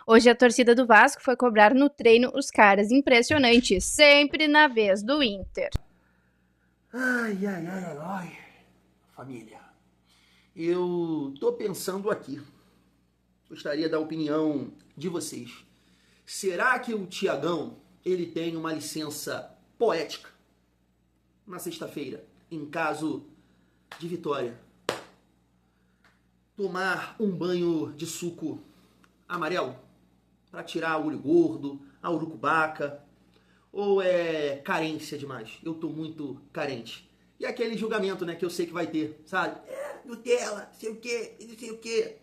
Hoje a torcida do Vasco foi cobrar no treino os caras. Impressionante, sempre na vez do Inter. Ai, ai, ai, ai, ai. Família, eu tô pensando aqui. Gostaria da opinião de vocês. Será que o Thiagão, ele tem uma licença poética na sexta-feira, em caso de vitória? Tomar um banho de suco amarelo para tirar o olho gordo, a urucubaca, ou é carência demais? Eu tô muito carente. E aquele julgamento, né, que eu sei que vai ter, sabe? Nutella, sei o quê, não sei o quê,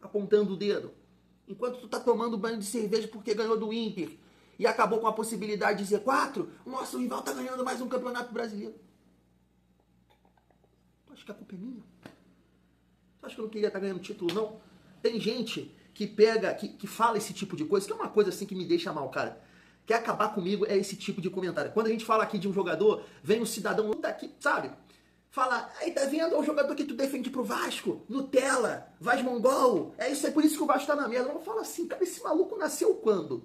apontando o dedo. Enquanto tu tá tomando banho de cerveja porque ganhou do Inter e acabou com a possibilidade de Z4, o nosso rival tá ganhando mais um campeonato brasileiro. Tu acha que a culpa é minha? Tu acha que eu não queria estar ganhando título, não? Tem gente que pega, que fala esse tipo de coisa, que é uma coisa assim que me deixa mal, cara. Quer acabar comigo é esse tipo de comentário. Quando a gente fala aqui de um jogador, vem um cidadão daqui, sabe? Fala, aí tá vendo, é o jogador que tu defende pro Vasco, Nutella, Vaz Mongol, é isso, é por isso que o Vasco tá na merda. Não fala assim, cara, esse maluco nasceu quando?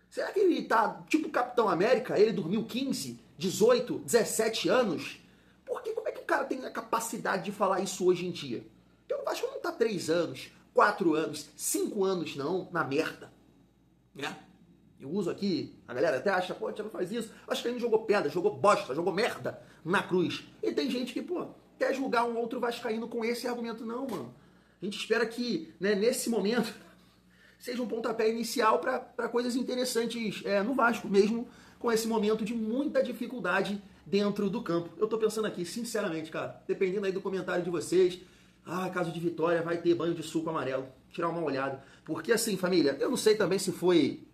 Será que ele tá tipo Capitão América, ele dormiu 15, 18, 17 anos? Porque como é que o cara tem a capacidade de falar isso hoje em dia? Porque o Vasco não tá 3 anos, 4 anos, 5 anos não, na merda, né? Eu uso aqui, a galera até acha, pô, não faz isso. Acho que ele não jogou pedra, jogou bosta, jogou merda na cruz. E tem gente que, pô, quer julgar um outro vascaíno com esse argumento. Não, mano. A gente espera que, né, nesse momento, seja um pontapé inicial para coisas interessantes no Vasco, mesmo com esse momento de muita dificuldade dentro do campo. Eu tô pensando aqui, sinceramente, cara, dependendo aí do comentário de vocês, caso de vitória, vai ter banho de suco amarelo. Tirar uma olhada. Porque assim, família, eu não sei também se foi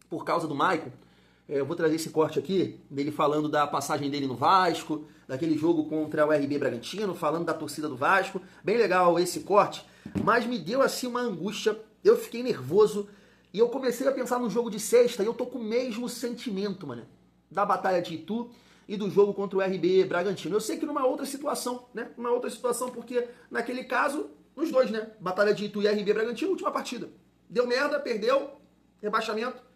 por causa do Maicon, eu vou trazer esse corte aqui, dele falando da passagem dele no Vasco, daquele jogo contra o RB Bragantino, falando da torcida do Vasco. Bem legal esse corte, mas me deu assim uma angústia, eu fiquei nervoso, e eu comecei a pensar no jogo de sexta, e eu tô com o mesmo sentimento, mano, da Batalha de Itu e do jogo contra o RB Bragantino. Eu sei que numa outra situação, né, numa outra situação, porque naquele caso, nos dois, né, Batalha de Itu e RB Bragantino, última partida. Deu merda, perdeu, rebaixamento.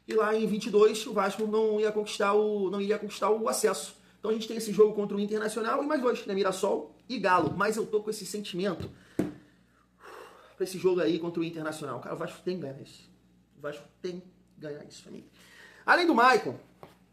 E lá em 22 o Vasco não iria conquistar o acesso. Então a gente tem esse jogo contra o Internacional e mais dois, né? Mirassol e Galo. Mas eu tô com esse sentimento pra esse jogo aí contra o Internacional. Cara, o Vasco tem que ganhar isso. O Vasco tem que ganhar isso, família. Além do Maicon,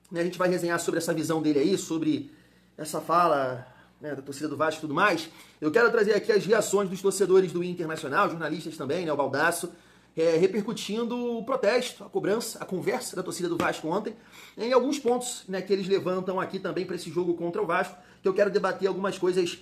né, a gente vai resenhar sobre essa visão dele aí, sobre essa fala, né, da torcida do Vasco e tudo mais. Eu quero trazer aqui as reações dos torcedores do Internacional, jornalistas também, né, o Baldasso, repercutindo o protesto, a cobrança, a conversa da torcida do Vasco ontem, em alguns pontos, né, que eles levantam aqui também para esse jogo contra o Vasco, que eu quero debater algumas coisas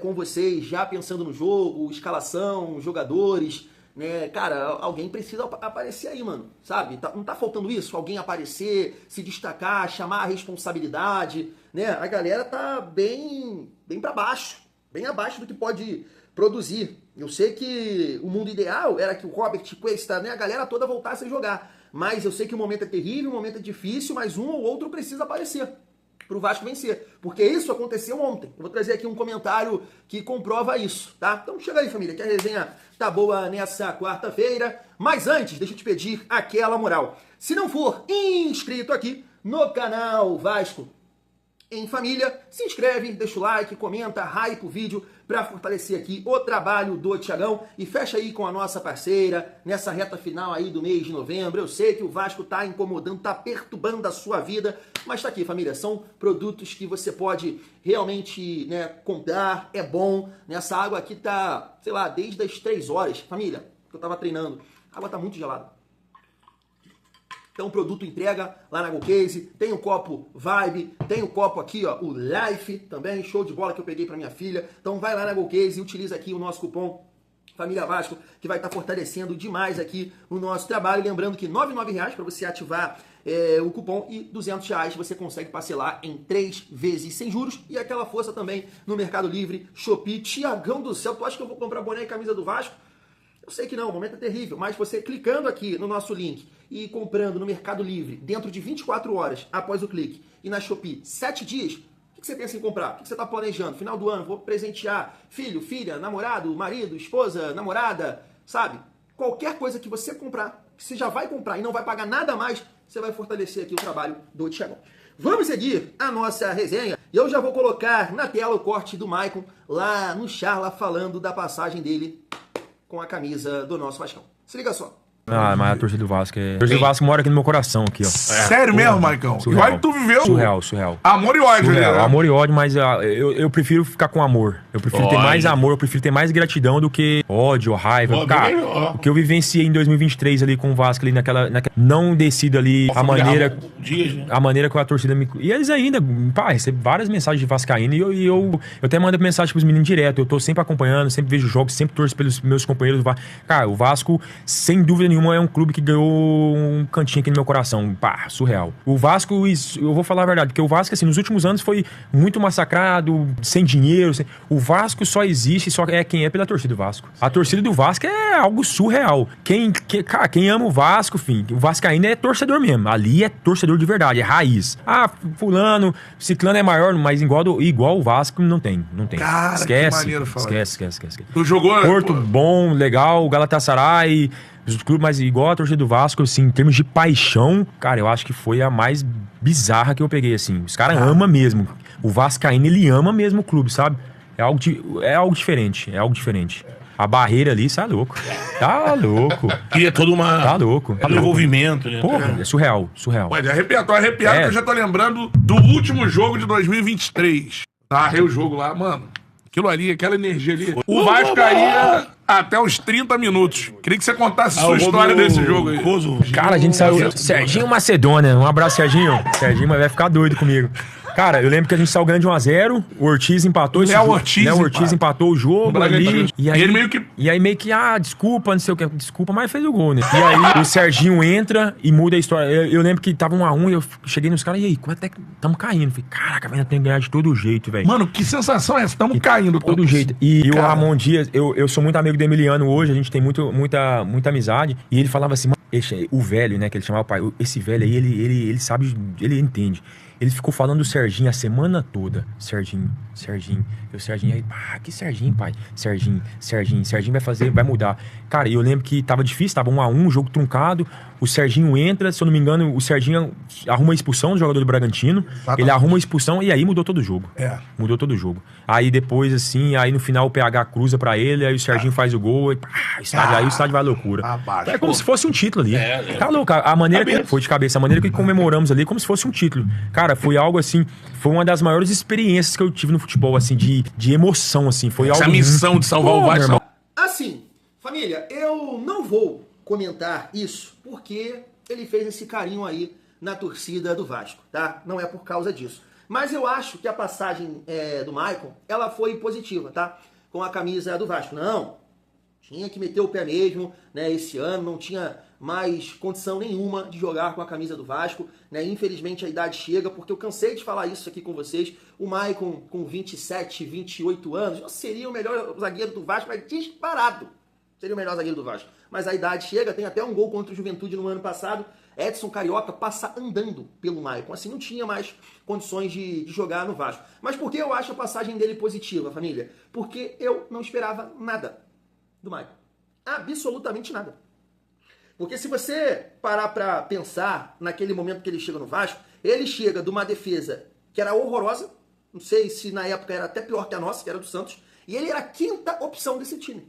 com vocês, já pensando no jogo, escalação, jogadores, né, cara, alguém precisa aparecer aí, mano, sabe? Não tá faltando isso? Alguém aparecer, se destacar, chamar a responsabilidade, né? A galera tá bem para baixo, bem abaixo do que pode produzir. Eu sei que o mundo ideal era que o Robert Cuesta, né, a galera toda voltasse a jogar. Mas eu sei que o momento é terrível, o momento é difícil, mas um ou outro precisa aparecer pro Vasco vencer. Porque isso aconteceu ontem. Eu vou trazer aqui um comentário que comprova isso, tá? Então chega aí, família, que a resenha tá boa nessa quarta-feira. Mas antes, deixa eu te pedir aquela moral. Se não for inscrito aqui no canal Vasco em Família, se inscreve, deixa o like, comenta, hype o vídeo para fortalecer aqui o trabalho do Thiagão e fecha aí com a nossa parceira nessa reta final aí do mês de novembro. Eu sei que o Vasco tá incomodando, tá perturbando a sua vida, mas tá aqui, família, são produtos que você pode realmente, né, comprar, é bom. Nessa água aqui tá, sei lá, desde as 3 horas, família, que eu tava treinando. A água tá muito gelada. Então o produto entrega lá na GoCase, tem o copo Vibe, tem o copo aqui, ó, o Life também, show de bola que eu peguei para minha filha. Então vai lá na GoCase e utiliza aqui o nosso cupom Família Vasco, que vai estar fortalecendo demais aqui o nosso trabalho. Lembrando que R$ 99,00 para você ativar o cupom e R$ 200,00 você consegue parcelar em 3 vezes sem juros. E aquela força também no Mercado Livre, Shopee. Thiagão do céu, tu acha que eu vou comprar boné e camisa do Vasco? Eu sei que não, o momento é terrível, mas você clicando aqui no nosso link e comprando no Mercado Livre dentro de 24 horas após o clique e na Shopee 7 dias, o que você pensa em comprar? O que você está planejando? Final do ano, vou presentear filho, filha, namorado, marido, esposa, namorada, sabe? Qualquer coisa que você comprar, que você já vai comprar e não vai pagar nada mais, você vai fortalecer aqui o trabalho do Thiagão. Vamos seguir a nossa resenha e eu já vou colocar na tela o corte do Maicon lá no Charla falando da passagem dele com a camisa do nosso Vascão. Se liga só. Ah, mas a torcida do Vasco é... A torcida do Vasco mora aqui no meu coração, aqui, ó. Sério mesmo, Maicon? E olha que tu viveu... Surreal. Amor e ódio, surreal. Né? Amor e ódio, mas eu prefiro ficar com amor. Eu prefiro ter mais amor, eu prefiro ter mais gratidão do que ódio, raiva. Cara, o que eu vivenciei em 2023 ali com o Vasco, ali naquela não descida ali, a maneira que a torcida me... E eles ainda, pá, recebem várias mensagens de vascaíno e eu até mando mensagem pros meninos direto. Eu tô sempre acompanhando, sempre vejo jogos, sempre torço pelos meus companheiros do Vasco. Cara, o Vasco, sem dúvida nenhuma, é um clube que ganhou um cantinho aqui no meu coração. Pá, surreal. O Vasco, eu vou falar a verdade, porque o Vasco, assim, nos últimos anos foi muito massacrado, sem dinheiro. O Vasco só existe, só é quem é pela torcida do Vasco. A torcida do Vasco é algo surreal. Cara, quem ama o Vasco, enfim, o vascaíno é torcedor mesmo. Ali é torcedor de verdade, é raiz. Ah, fulano, ciclano é maior, mas igual o Vasco não tem. Cara, esquece, que maneiro falar. Esquece. Tu jogou... Porto, bom, legal, Galatasaray... Os clubes, mas igual a torcida do Vasco, assim, em termos de paixão, cara, eu acho que foi a mais bizarra que eu peguei, assim. Os caras amam mesmo. O vascaíno, ele ama mesmo o clube, sabe? É algo diferente. A barreira ali, sai louco. Tá louco. Cria todo uma... Tá louco. Todo envolvimento, né? Porra, é surreal. Ué, tô arrepiado que eu já tô lembrando do último jogo de 2023. Narrei o jogo lá, mano. Aquilo ali, aquela energia ali. O Vasco caía até os 30 minutos. Queria que você contasse a sua história desse jogo aí. Cara, a gente saiu... Serginho Macedônia. Um abraço, Serginho. Serginho vai ficar doido comigo. Cara, eu lembro que a gente saiu ganhando de 1-0, o Ortiz empatou esse jogo. Léo Ortiz empatou o jogo ali. E aí, ele meio que, desculpa, não sei o que, desculpa, mas fez o gol, né? E aí o Serginho entra e muda a história. Eu lembro que tava 1-1 e eu cheguei nos caras, e aí, como é que tamo caindo? Falei, caraca, ainda tem que ganhar de todo jeito, velho. Mano, que sensação é essa? Tamo caindo. De todo jeito. E o Ramon Dias, eu sou muito amigo do Emiliano hoje, a gente tem muita amizade. E ele falava assim, o velho, né, que ele chamava o pai, esse velho aí, ele sabe, ele entende. Ele ficou falando do Serginho a semana toda. Serginho. E o Serginho aí, que Serginho, pai? Serginho vai mudar. Cara, eu lembro que tava difícil, tava 1-1, jogo truncado. O Serginho entra, se eu não me engano, o Serginho arruma a expulsão do jogador do Bragantino. Exatamente. Ele arruma a expulsão e aí mudou todo o jogo. Mudou todo o jogo. Aí depois, assim, aí no final o PH cruza pra ele, aí o Serginho faz o gol, aí o estádio vai à loucura. É como se fosse um título ali. Tá louco, a maneira que foi de cabeça, a maneira que comemoramos ali, como se fosse um título. Cara, foi algo assim, foi uma das maiores experiências que eu tive no futebol, assim, de emoção, assim. Foi algo... Essa missão de salvar o Vasco. Assim, família, eu não vou comentar isso porque ele fez esse carinho aí na torcida do Vasco, tá? Não é por causa disso. Mas eu acho que a passagem do Maicon, ela foi positiva, tá? Com a camisa do Vasco. Não, tinha que meter o pé mesmo, né? Esse ano não tinha mais condição nenhuma de jogar com a camisa do Vasco, né? Infelizmente a idade chega, porque eu cansei de falar isso aqui com vocês. O Maicon com 27, 28 anos, não seria o melhor zagueiro do Vasco, mas disparado. Seria o melhor zagueiro do Vasco. Mas a idade chega, tem até um gol contra o Juventude no ano passado. Edson Carioca passa andando pelo Maicon. Assim, não tinha mais condições de jogar no Vasco. Mas por que eu acho a passagem dele positiva, família? Porque eu não esperava nada do Maicon. Absolutamente nada. Porque se você parar pra pensar naquele momento que ele chega no Vasco, ele chega de uma defesa que era horrorosa. Não sei se na época era até pior que a nossa, que era do Santos. E ele era a quinta opção desse time.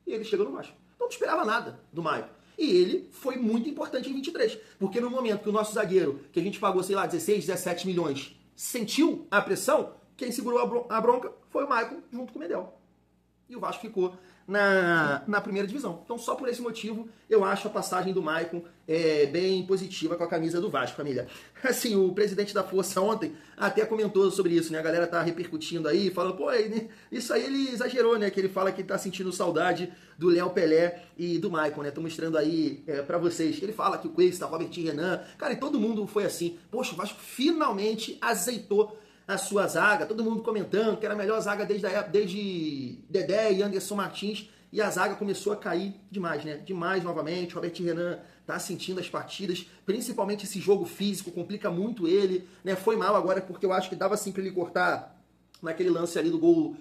E ele chega no Vasco. Então não esperava nada do Maicon. E ele foi muito importante em 23. Porque no momento que o nosso zagueiro, que a gente pagou, sei lá, 16, 17 milhões, sentiu a pressão, quem segurou a bronca foi o Maicon junto com o Medel. E o Vasco ficou na primeira divisão. Então só por esse motivo eu acho a passagem do Maicon bem positiva com a camisa do Vasco, família. Assim, o presidente da Força ontem até comentou sobre isso, né? A galera tá repercutindo aí, falando, pô, isso aí ele exagerou, né? Que ele fala que tá sentindo saudade do Léo Pelé e do Maicon, né? Tô mostrando aí pra vocês. Ele fala que o Cuesta, Robert e Renan, cara, e todo mundo foi assim. Poxa, o Vasco finalmente azeitou a sua zaga, todo mundo comentando que era a melhor zaga desde Dedé e Anderson Martins, e a zaga começou a cair demais, né? Demais novamente. Robert Renan tá sentindo as partidas, principalmente esse jogo físico, complica muito ele, né? Foi mal agora, porque eu acho que dava sim pra ele cortar naquele lance ali do gol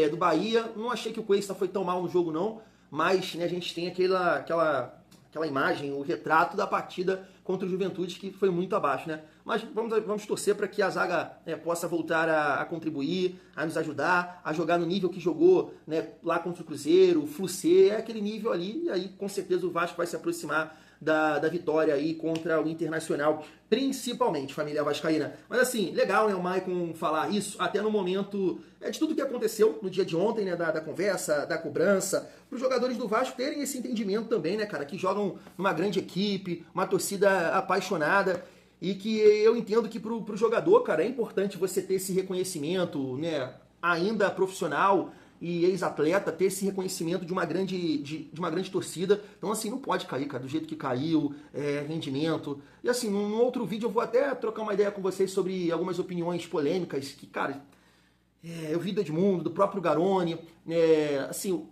do Bahia. Não achei que o Cuesta foi tão mal no jogo, não, mas né, a gente tem aquela aquela imagem, o retrato da partida contra o Juventude, que foi muito abaixo, né? Mas vamos torcer para que a zaga possa voltar a contribuir, a nos ajudar, a jogar no nível que jogou, né, lá contra o Cruzeiro, o Flu-C, é aquele nível ali, e aí com certeza o Vasco vai se aproximar da vitória aí contra o Internacional, principalmente, família vascaína. Mas assim, legal, né, o Maicon falar isso, até no momento de tudo que aconteceu no dia de ontem, né, da conversa, da cobrança, para os jogadores do Vasco terem esse entendimento também, né, cara, que jogam numa grande equipe, uma torcida apaixonada, e que eu entendo que pro jogador, cara, é importante você ter esse reconhecimento, né, ainda profissional e ex-atleta, ter esse reconhecimento de uma grande torcida. Então, assim, não pode cair, cara, do jeito que caiu, rendimento. E, assim, num outro vídeo eu vou até trocar uma ideia com vocês sobre algumas opiniões polêmicas que, cara, eu vi do Edmundo, do próprio Garoni, assim,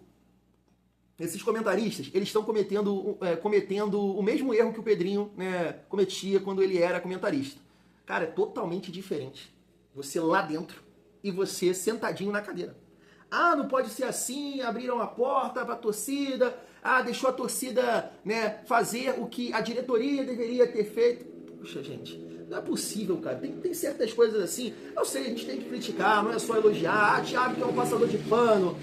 esses comentaristas, eles estão cometendo o mesmo erro que o Pedrinho, né, cometia quando ele era comentarista. Cara, é totalmente diferente. Você lá dentro e você sentadinho na cadeira. Ah, não pode ser assim, abriram a porta para a torcida, deixou a torcida, né, fazer o que a diretoria deveria ter feito. Puxa, gente, não é possível, cara. Tem certas coisas assim. Eu sei, a gente tem que criticar, não é só elogiar. Thiago que é um passador de pano.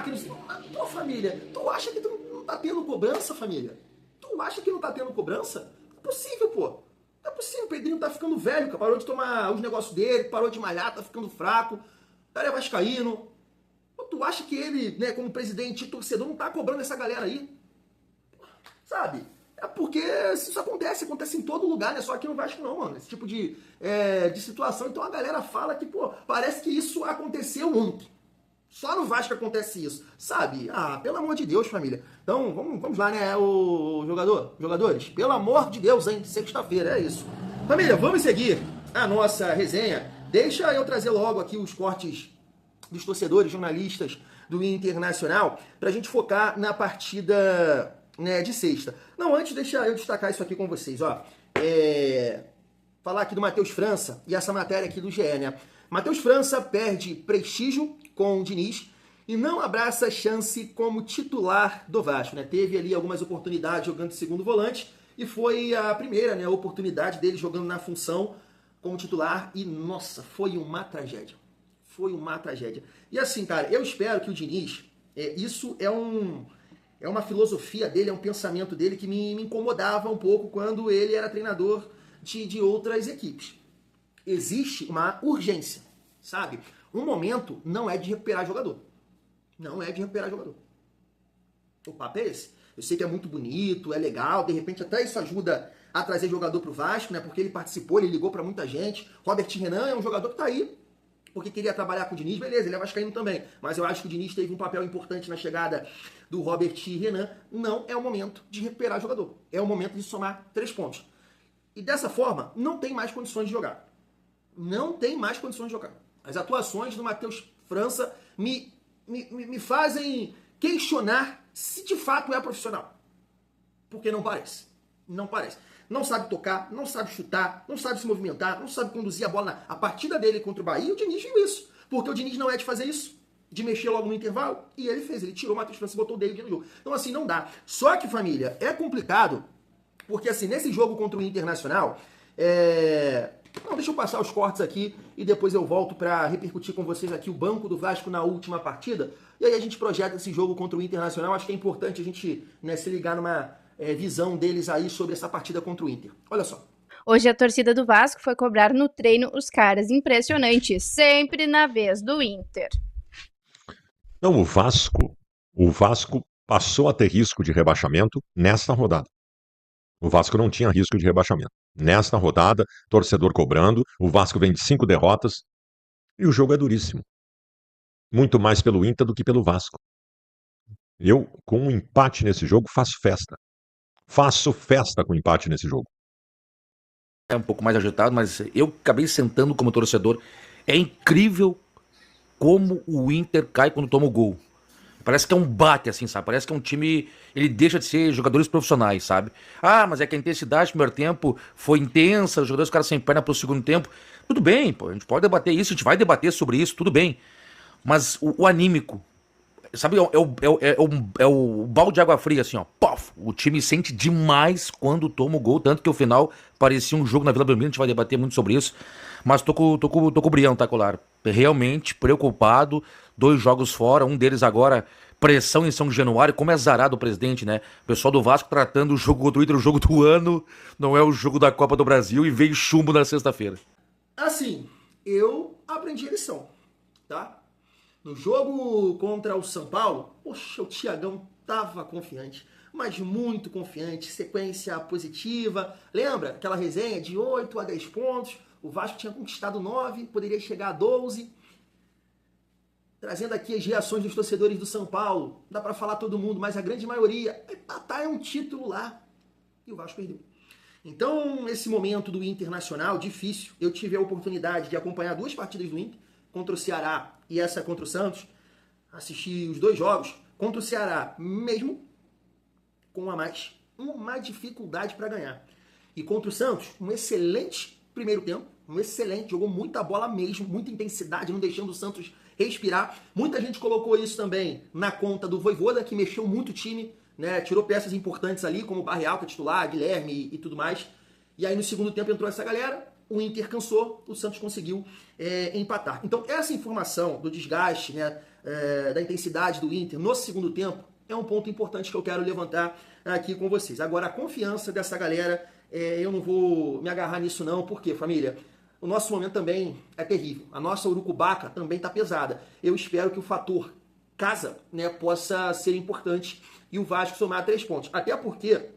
Que não... Pô, família, tu acha que tu não tá tendo cobrança, família? Tu acha que não tá tendo cobrança? Não é possível, pô. Não é possível, o Pedrinho tá ficando velho, cara. Parou de tomar os negócios dele, parou de malhar, tá ficando fraco. O cara é vascaíno. Tu acha que ele, né, como presidente e torcedor, não tá cobrando essa galera aí? Sabe? É porque isso acontece em todo lugar, não é só aqui no Vasco não, mano. Esse tipo de situação. Então a galera fala que, pô, parece que isso aconteceu ontem. Só no Vasco acontece isso, sabe? Pelo amor de Deus, família. Então, vamos lá, né, jogadores? Pelo amor de Deus, hein? Sexta-feira, é isso. Família, vamos seguir a nossa resenha. Deixa eu trazer logo aqui os cortes dos torcedores, jornalistas do Internacional, pra gente focar na partida, né, de sexta. Não, antes deixa eu destacar isso aqui com vocês, ó. Falar aqui do Matheus França e essa matéria aqui do GE, né? Matheus França perde prestígio com o Diniz e não abraça chance como titular do Vasco, né? Teve ali algumas oportunidades jogando de segundo volante e foi a primeira, né, oportunidade dele jogando na função como titular e, nossa, foi uma tragédia. Foi uma tragédia. E assim, cara, eu espero que o Diniz, isso é uma filosofia dele, é um pensamento dele que me incomodava um pouco quando ele era treinador de outras equipes. Existe uma urgência, sabe? Um momento não é de recuperar jogador. Não é de recuperar jogador. O papo é esse. Eu sei que é muito bonito, é legal, de repente até isso ajuda a trazer jogador pro Vasco, né? Porque ele participou, ele ligou pra muita gente. Robert Renan é um jogador que tá aí porque queria trabalhar com o Diniz, beleza, ele é vascaíno também. Mas eu acho que o Diniz teve um papel importante na chegada do Robert Renan. Não é o momento de recuperar jogador. É o momento de somar 3 pontos. E dessa forma, não tem mais condições de jogar. Não tem mais condições de jogar. As atuações do Matheus França me fazem questionar se de fato é profissional. Porque não parece. Não parece. Não sabe tocar, não sabe chutar, não sabe se movimentar, não sabe conduzir a bola. A partida dele contra o Bahia, o Diniz viu isso. Porque o Diniz não é de fazer isso, de mexer logo no intervalo. E ele fez, ele tirou o Matheus França e botou o David no jogo. Então assim, não dá. Só que, família, é complicado, porque assim, nesse jogo contra o Internacional, Não, deixa eu passar os cortes aqui e depois eu volto para repercutir com vocês aqui o banco do Vasco na última partida. E aí a gente projeta esse jogo contra o Internacional. Acho que é importante a gente, né, se ligar numa visão deles aí sobre essa partida contra o Inter. Olha só. Hoje a torcida do Vasco foi cobrar no treino os caras. Impressionante, sempre na vez do Inter. Não, o Vasco passou a ter risco de rebaixamento nesta rodada. O Vasco não tinha risco de rebaixamento. Nesta rodada, torcedor cobrando, o Vasco vem de 5 derrotas e o jogo é duríssimo. Muito mais pelo Inter do que pelo Vasco. Eu, com um empate nesse jogo, faço festa. Faço festa com empate nesse jogo. É um pouco mais agitado, mas eu acabei sentando como torcedor. É incrível como o Inter cai quando toma o gol. Parece que é um bate, assim, sabe? Parece que é um time... Ele deixa de ser jogadores profissionais, sabe? Ah, mas é que a intensidade do primeiro tempo foi intensa, os jogadores ficaram sem perna pro segundo tempo. Tudo bem, pô, a gente pode debater isso, a gente vai debater sobre isso, tudo bem. Mas o anímico sabe, é o balde de água fria, assim, ó. Pof! O time sente demais quando toma o gol, tanto que o final parecia um jogo na Vila Belmiro, a gente vai debater muito sobre isso. Mas tô com o Brião, tá, Colar? Realmente preocupado, 2 jogos fora, um deles agora, pressão em São Januário, como é zarado o presidente, né? O pessoal do Vasco tratando o jogo contra o Inter, o jogo do ano, não é o jogo da Copa do Brasil, e veio chumbo na sexta-feira. Assim, eu aprendi a lição, tá? No jogo contra o São Paulo, poxa, o Thiagão tava confiante, mas muito confiante, sequência positiva. Lembra aquela resenha de 8 a 10 pontos? O Vasco tinha conquistado 9, poderia chegar a 12. Trazendo aqui as reações dos torcedores do São Paulo. Dá pra falar todo mundo, mas a grande maioria, empatar é um título lá. E o Vasco perdeu. Então, esse momento do Internacional, difícil. Eu tive a oportunidade de acompanhar 2 partidas do Inter, contra o Ceará e essa contra o Santos. Assisti os 2 jogos. Contra o Ceará, mesmo com uma dificuldade para ganhar. E contra o Santos, um excelente primeiro tempo. Um excelente, jogou muita bola mesmo, muita intensidade, não deixando o Santos respirar. Muita gente colocou isso também na conta do Vojvoda, que mexeu muito o time, né? Tirou peças importantes ali, como o Barreal, que é titular, Guilherme e tudo mais. E aí no segundo tempo entrou essa galera, o Inter cansou, o Santos conseguiu empatar. Então essa informação do desgaste, né, da intensidade do Inter no segundo tempo é um ponto importante que eu quero levantar aqui com vocês. Agora, a confiança dessa galera, eu não vou me agarrar nisso não, porque, família, o nosso momento também é terrível. A nossa urucubaca também está pesada. Eu espero que o fator casa, né, possa ser importante e o Vasco somar 3 pontos. Até porque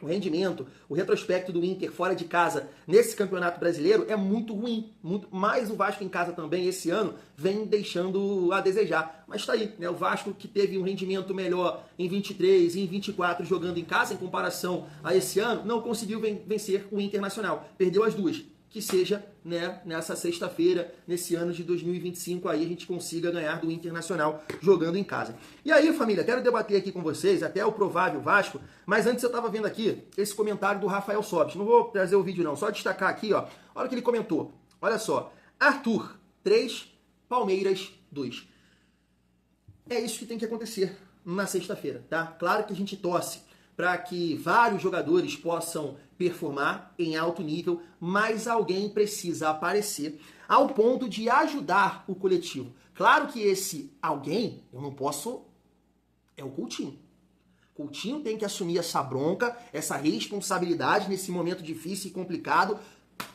o rendimento, o retrospecto do Inter fora de casa nesse Campeonato Brasileiro é muito ruim. Mas o Vasco em casa também esse ano vem deixando a desejar. Mas tá aí, né? O Vasco que teve um rendimento melhor em 23 e em 24 jogando em casa em comparação a esse ano, não conseguiu vencer o Internacional. Perdeu as 2. Que seja, né, nessa sexta-feira, nesse ano de 2025, aí a gente consiga ganhar do Internacional jogando em casa. E aí, família, quero debater aqui com vocês, até o provável Vasco, mas antes eu estava vendo aqui esse comentário do Rafael Sobis. Não vou trazer o vídeo não, só destacar aqui, ó, olha o que ele comentou. Olha só, Arthur, 3, Palmeiras, 2. É isso que tem que acontecer na sexta-feira, tá? Claro que a gente torce para que vários jogadores possam performar em alto nível, mas alguém precisa aparecer ao ponto de ajudar o coletivo. Claro que esse alguém, eu não posso, é o Coutinho. Coutinho tem que assumir essa bronca, essa responsabilidade nesse momento difícil e complicado.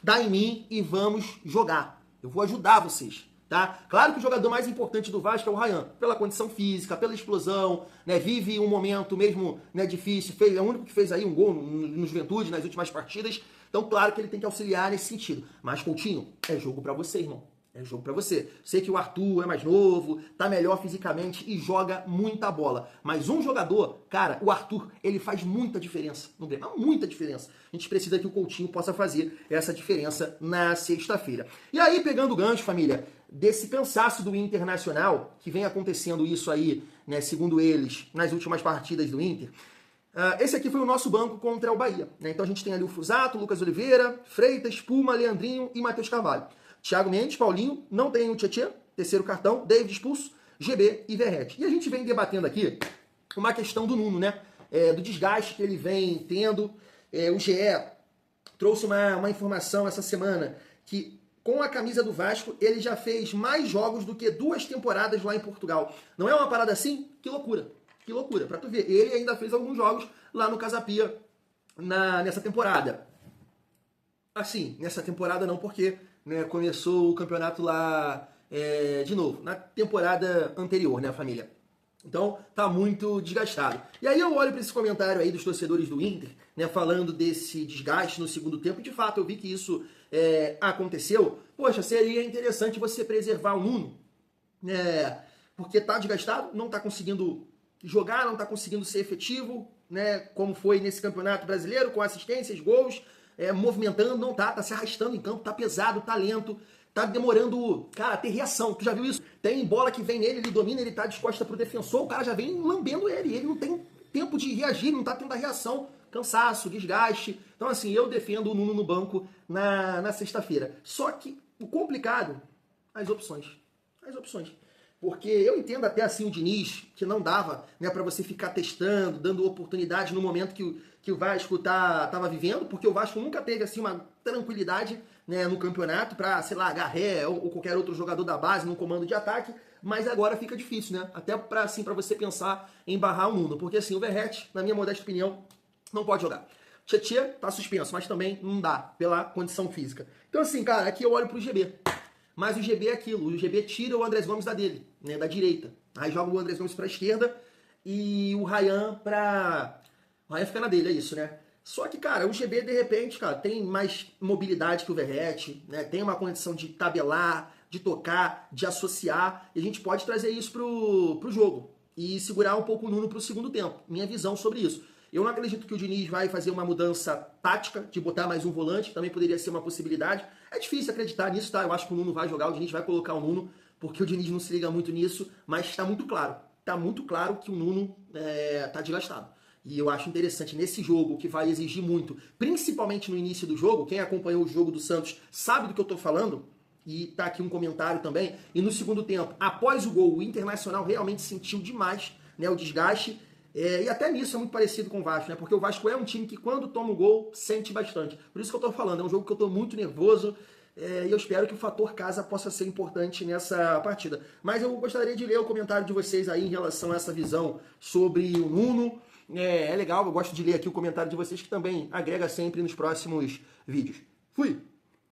Dá em mim e vamos jogar. Eu vou ajudar vocês. Tá? Claro que o jogador mais importante do Vasco é o Ryan, pela condição física, pela explosão, né? Vive um momento mesmo, né, difícil, é o único que fez aí um gol no Juventude nas últimas partidas, então claro que ele tem que auxiliar nesse sentido. Mas Coutinho, é jogo pra você, irmão. É jogo pra você. Sei que o Arthur é mais novo, tá melhor fisicamente e joga muita bola. Mas um jogador, cara, o Arthur, ele faz muita diferença no Grêmio. Muita diferença. A gente precisa que o Coutinho possa fazer essa diferença na sexta-feira. E aí, pegando o gancho, família, desse cansaço do Internacional, que vem acontecendo isso aí, né, segundo eles, nas últimas partidas do Inter, esse aqui foi o nosso banco contra o Bahia. Né? Então a gente tem ali o Fusato, Lucas Oliveira, Freitas, Puma, Leandrinho e Matheus Carvalho. Thiago Mendes, Paulinho, não tem o Tietê, terceiro cartão, David expulso, GB e Verrete. E a gente vem debatendo aqui uma questão do Nuno, né? Do desgaste que ele vem tendo. O GE trouxe uma informação essa semana que com a camisa do Vasco ele já fez mais jogos do que 2 temporadas lá em Portugal. Não é uma parada assim? Que loucura. Que loucura. Pra tu ver, ele ainda fez alguns jogos lá no Casa Pia nessa temporada. Assim, nessa temporada não, porque... né, começou o campeonato lá de novo, na temporada anterior, né, família? Então, tá muito desgastado. E aí eu olho para esse comentário aí dos torcedores do Inter, né, falando desse desgaste no segundo tempo, e de fato eu vi que isso aconteceu. Poxa, seria interessante você preservar o Nuno, né, porque tá desgastado, não tá conseguindo jogar, não tá conseguindo ser efetivo, né, como foi nesse campeonato brasileiro, com assistências, gols, movimentando, não tá se arrastando em campo, tá pesado, tá lento, tá demorando, cara, a ter reação. Tu já viu isso? Tem bola que vem nele, ele domina, ele tá de costa pro defensor, o cara já vem lambendo ele não tem tempo de reagir, não tá tendo a reação, cansaço, desgaste. Então assim, eu defendo o Nuno no banco na sexta-feira. Só que o complicado, as opções. Porque eu entendo até assim o Diniz, que não dava, né, para você ficar testando, dando oportunidade no momento que o Vasco tava vivendo, porque o Vasco nunca teve assim uma tranquilidade, né, no campeonato para, sei lá, Garré ou qualquer outro jogador da base no comando de ataque, mas agora fica difícil, né? Até para assim, para você pensar em barrar o Nuno, porque assim, o Verratti, na minha modesta opinião, não pode jogar. Tietchan tá suspenso, mas também não dá pela condição física. Então assim, cara, aqui eu olho pro GB. Mas o GB é aquilo, o GB tira o Andrés Gomes da dele, né, da direita. Aí joga o Andrés Gomes pra esquerda e o Ryan pra... O Ryan fica na dele, é isso, né? Só que, cara, o GB, de repente, cara, tem mais mobilidade que o Verratti, né? Tem uma condição de tabelar, de tocar, de associar, e a gente pode trazer isso pro jogo e segurar um pouco o Nuno pro segundo tempo. Minha visão sobre isso. Eu não acredito que o Diniz vai fazer uma mudança tática, de botar mais um volante, também poderia ser uma possibilidade. É difícil acreditar nisso, tá? Eu acho que o Nuno vai jogar, o Diniz vai colocar o Nuno, porque o Diniz não se liga muito nisso, mas está muito claro. Está muito claro que o Nuno tá desgastado. E eu acho interessante, nesse jogo, que vai exigir muito, principalmente no início do jogo, quem acompanhou o jogo do Santos sabe do que eu tô falando, e tá aqui um comentário também, e no segundo tempo, após o gol, o Internacional realmente sentiu demais, né, o desgaste. E até nisso é muito parecido com o Vasco, né? Porque o Vasco é um time que quando toma o gol, sente bastante. Por isso que eu tô falando, é um jogo que eu tô muito nervoso e eu espero que o fator casa possa ser importante nessa partida. Mas eu gostaria de ler o comentário de vocês aí em relação a essa visão sobre o Nuno. É legal, eu gosto de ler aqui o comentário de vocês que também agrega sempre nos próximos vídeos. Fui!